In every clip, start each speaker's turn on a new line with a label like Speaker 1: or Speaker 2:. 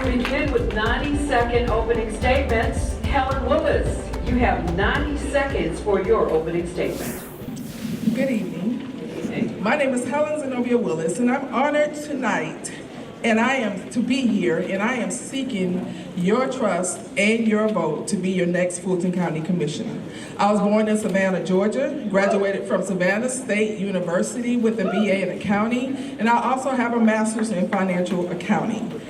Speaker 1: to begin with 90-second opening statements. Helen Willis, you have 90 seconds for your opening statement.
Speaker 2: Good evening. My name is Helen Zenobia Willis, and I'm honored tonight, and I am to be here, and I am seeking your trust and your vote to be your next Fulton County Commissioner. I was born in Savannah, Georgia, graduated from Savannah State University with a BA in accounting, and I also have a master's in financial accounting.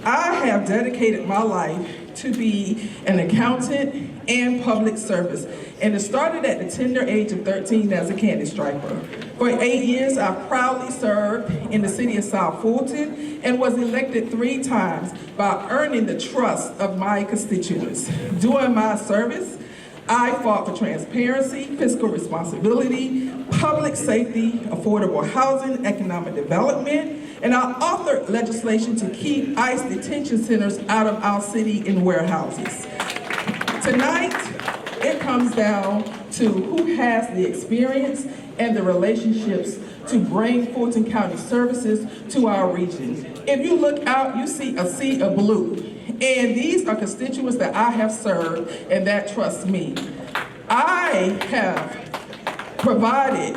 Speaker 2: I have dedicated my life to be an accountant and public service, and it started at the tender age of 13 as a candy striper. For 8 years, I proudly served in the city of South Fulton and was elected 3 times by earning the trust of my constituents. During my service, I fought for transparency, fiscal responsibility, public safety, affordable housing, economic development, and I authored legislation to keep ICE detention centers out of our city and warehouses. Tonight, it comes down to who has the experience and the relationships to bring Fulton County services to our region. If you look out, you see a sea of blue. And these are constituents that I have served and that trust me. I have provided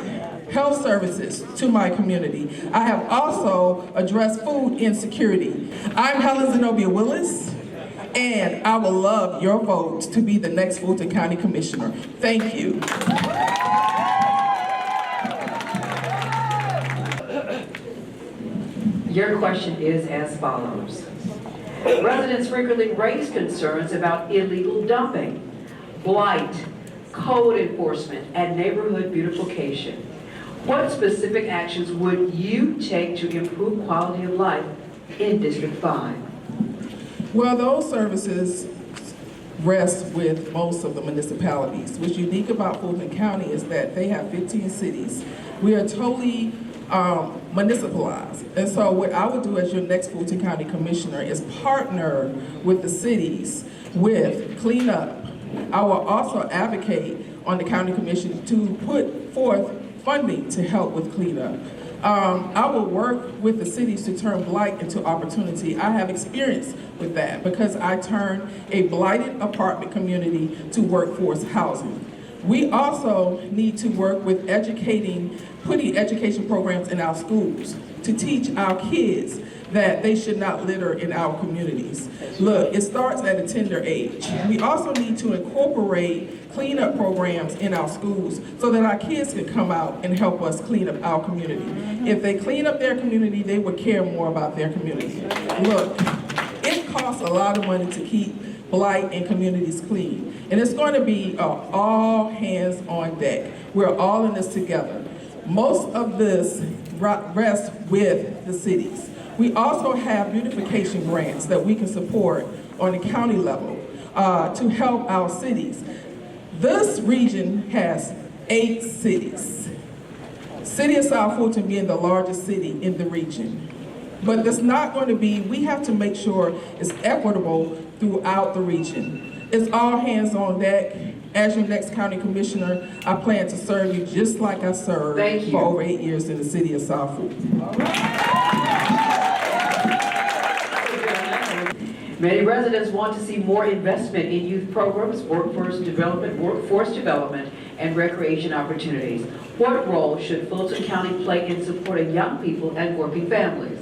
Speaker 2: health services to my community. I have also addressed food insecurity. I'm Helen Zenobia Willis, and I would love your vote to be the next Fulton County Commissioner. Thank you.
Speaker 1: Your question is as follows. Residents frequently raise concerns about illegal dumping, blight, code enforcement, and neighborhood beautification. What specific actions would you take to improve quality of life in District 5?
Speaker 2: Well, those services rest with most of the municipalities. What's unique about Fulton County is that they have 15 cities. We are totally municipalized. And so what I would do as your next Fulton County Commissioner is partner with the cities with cleanup. I will also advocate on the County Commission to put forth funding to help with cleanup. I will work with the cities to turn blight into opportunity. I have experience with that because I turned a blighted apartment community to workforce housing. We also need to work with putting education programs in our schools to teach our kids that they should not litter in our communities. Look, it starts at a tender age. We also need to incorporate cleanup programs in our schools so that our kids can come out and help us clean up our community. If they clean up their community, they would care more about their community. Look, it costs a lot of money to keep blight and communities clean. And it's going to be all hands on deck. We're all in this together. Most of this rests with the cities. We also have beautification grants that we can support on the county level to help our cities. This region has 8 cities. City of South Fulton being the largest city in the region. But it's not going to be, we have to make sure it's equitable throughout the region. It's all hands on deck. As your next county commissioner, I plan to serve you just like I served for over 8 years in the city of South Fulton.
Speaker 1: Many residents want to see more investment in youth programs, workforce development, and recreation opportunities. What role should Fulton County play in supporting young people and working families?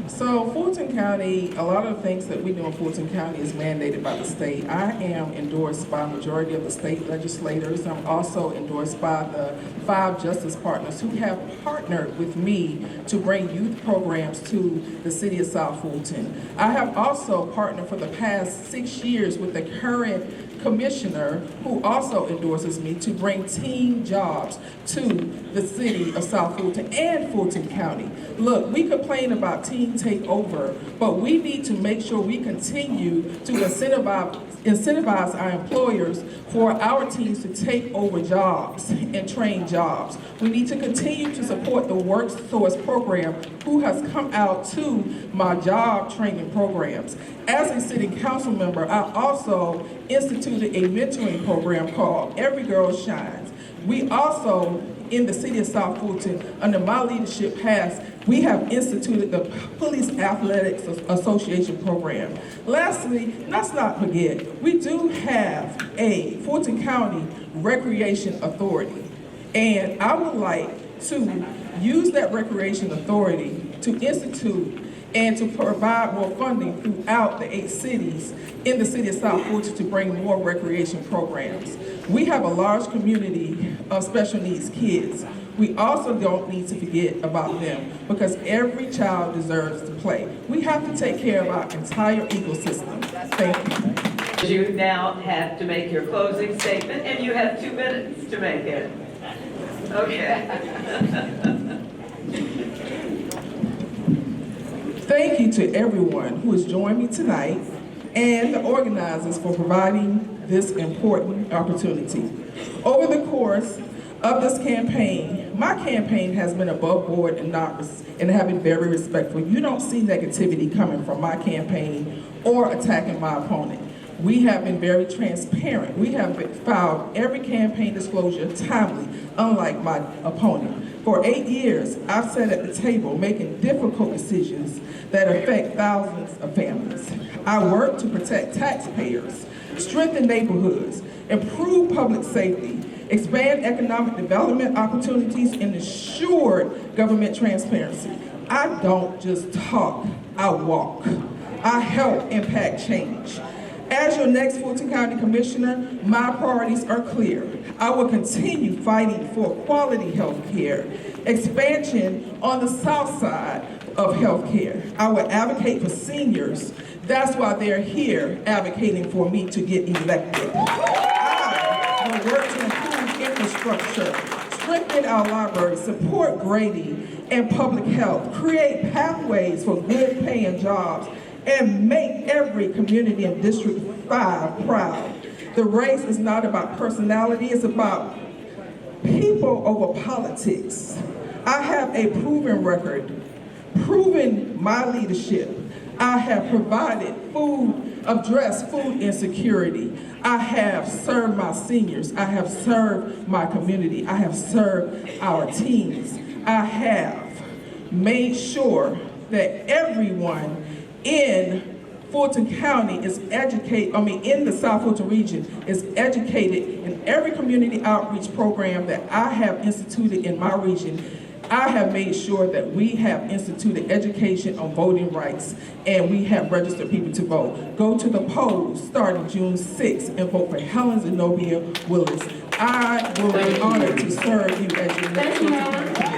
Speaker 2: So Fulton County, a lot of the things that we do in Fulton County is mandated by the state. I am endorsed by a majority of the state legislators. I'm also endorsed by the 5 justice partners who have partnered with me to bring youth programs to the city of South Fulton. I have also partnered for the past 6 years with the current commissioner who also endorses me to bring teen jobs to the city of South Fulton and Fulton County. Look, we complain about teen takeover, but we need to make sure we continue to incentivize our employers for our teens to take over jobs and train jobs. We need to continue to support the Workforce program who has come out to my job training programs. As a city council member, I also instituted a mentoring program called Every Girl Shines. We also in the city of South Fulton, under my leadership, we have instituted the Police Athletics Association program. Lastly, let's not forget, we do have a Fulton County Recreation Authority. And I would like to use that recreation authority to institute and to provide more funding throughout the 8 cities in the city of South Fulton to bring more recreation programs. We have a large community of special needs kids. We also don't need to forget about them because every child deserves to play. We have to take care of our entire ecosystem. Thank you.
Speaker 1: You now have to make your closing statement, and you have 2 minutes to make it. Okay.
Speaker 2: Thank you to everyone who has joined me tonight and the organizers for providing this important opportunity. Over the course of this campaign, my campaign has been above board and have been very respectful. You don't see negativity coming from my campaign or attacking my opponent. We have been very transparent. We have filed every campaign disclosure timely, unlike my opponent. For 8 years, I've sat at the table making difficult decisions that affect thousands of families. I work to protect taxpayers, strengthen neighborhoods, improve public safety, expand economic development opportunities, and ensure government transparency. I don't just talk, I walk. I help impact change. As your next Fulton County Commissioner, my priorities are clear. I will continue fighting for quality health care, expansion on the south side of health care. I will advocate for seniors. That's why they're here advocating for me to get elected. I will work to improve infrastructure, strengthen our libraries, support grading and public health, create pathways for good paying jobs, and make every community in District 5 proud. The race is not about personality, it's about people over politics. I have a proven record, proven my leadership. I have provided addressed food insecurity. I have served my seniors. I have served my community. I have served our teens. I have made sure that everyone in Fulton County is educated, in the South Fulton region, is educated in every community outreach program that I have instituted in my region. I have made sure that we have instituted education on voting rights and we have registered people to vote. Go to the polls starting June 6th and vote for Helen Zenobia Willis. I will be honored to serve you as your next Fulton County Commissioner.